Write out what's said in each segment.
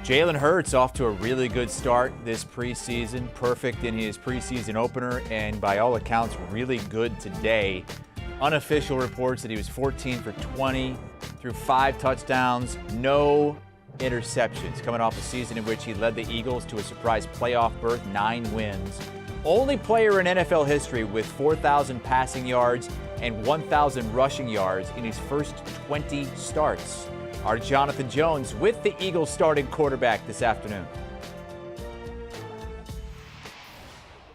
Jalen Hurts off to a really good start this preseason, perfect in his preseason opener, and by all accounts, really good today. Unofficial reports that he was 14 for 20, threw 5 touchdowns, no interceptions, coming off a season in which he led the Eagles to a surprise playoff berth, 9 wins. Only player in NFL history with 4,000 passing yards and 1,000 rushing yards in his first 20 starts. Our Jonathan Jones with the Eagles starting quarterback this afternoon.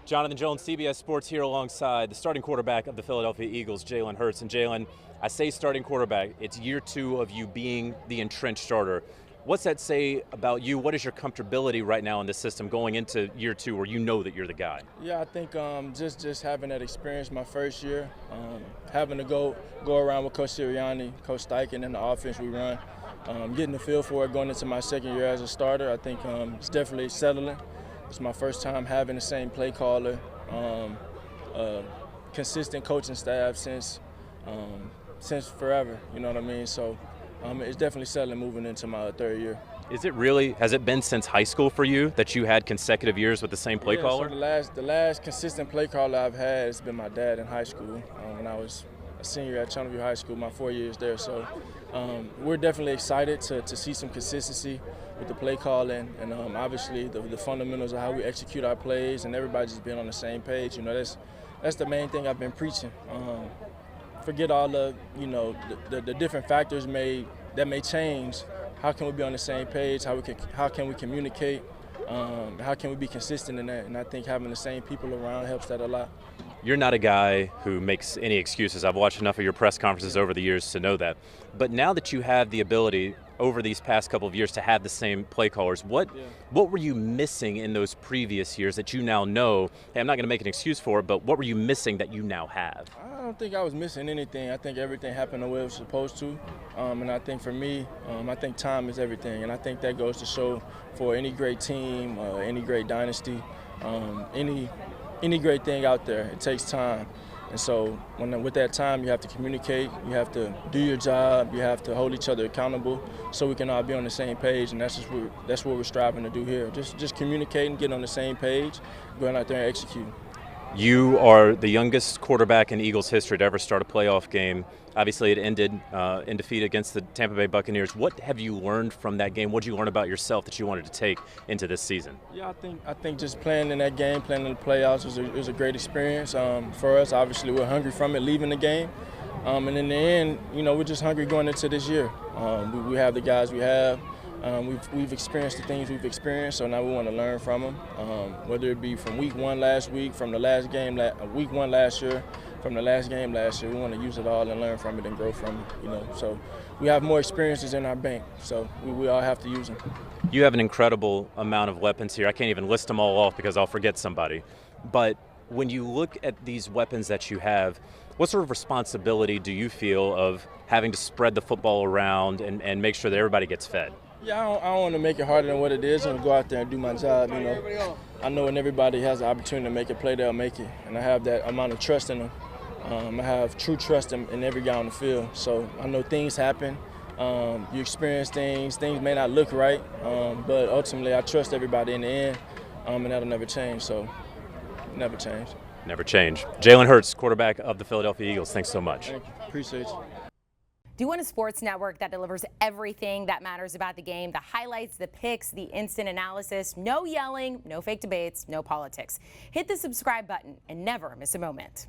Jonathan Jones, CBS Sports here alongside the starting quarterback of the Philadelphia Eagles, Jalen Hurts. And Jalen, I say starting quarterback, it's year 2 of you being the entrenched starter. What's that say about you? What is your comfortability right now in this system going into year 2 where you know that you're the guy? Yeah, I think just having that experience my first year, having to go around with Coach Sirianni, Coach Steichen, and the offense we run, getting the feel for it going into my second year as a starter, I think it's definitely settling. It's my first time having the same play caller, consistent coaching staff since forever, you know what I mean? So it's definitely settling moving into my third year. Is it really, has it been since high school for you that you had consecutive years with the same play caller? So the last consistent play caller I've had has been my dad in high school when I was a senior at Channelview High School, my 4 years there. So we're definitely excited to see some consistency with the play calling and obviously the fundamentals of how we execute our plays and everybody just being on the same page. You know, that's the main thing I've been preaching. Forget all the, you know, the different factors that may change. How can we be on the same page? How can we communicate? How can we be consistent in that? And I think having the same people around helps that a lot. You're not a guy who makes any excuses. I've watched enough of your press conferences over the years to know that. But now that you have the ability over these past couple of years to have the same play callers, what were you missing in those previous years that you now know, hey, I'm not going to make an excuse for it, but what were you missing that you now have? I don't think I was missing anything. I think everything happened the way it was supposed to. And I think for me, I think time is everything. And I think that goes to show for any great team, any great dynasty, any great thing out there, it takes time. And so with that time, you have to communicate, you have to do your job, you have to hold each other accountable so we can all be on the same page, and that's what we're striving to do here. Just communicate and get on the same page, going out there and execute. You are the youngest quarterback in Eagles history to ever start a playoff game. Obviously, it ended in defeat against the Tampa Bay Buccaneers. What have you learned from that game? What did you learn about yourself that you wanted to take into this season? Yeah, I think just playing in that game, playing in the playoffs was a great experience for us. Obviously, we're hungry from it leaving the game. And in the end, you know, we're just hungry going into this year. We have the guys we have. We've experienced the things we've experienced, so now we want to learn from them. Whether it be from week 1 last week, from the last game, week 1 last year, from the last game last year, we want to use it all and learn from it and grow from it. You know, so we have more experiences in our bank, so we all have to use them. You have an incredible amount of weapons here. I can't even list them all off because I'll forget somebody. But when you look at these weapons that you have, what sort of responsibility do you feel of having to spread the football around and make sure that everybody gets fed? Yeah, I don't want to make it harder than what it is. I'm going to go out there and do my job, you know. I know when everybody has the opportunity to make a play, they'll make it. And I have that amount of trust in them. I have true trust in every guy on the field. So I know things happen. You experience things may not look right, but ultimately I trust everybody in the end, and that'll never change. So never change. Never change. Jalen Hurts, quarterback of the Philadelphia Eagles, thanks so much. Thank you. Appreciate you. Do you want a sports network that delivers everything that matters about the game? The highlights, the picks, the instant analysis, no yelling, no fake debates, no politics. Hit the subscribe button and never miss a moment.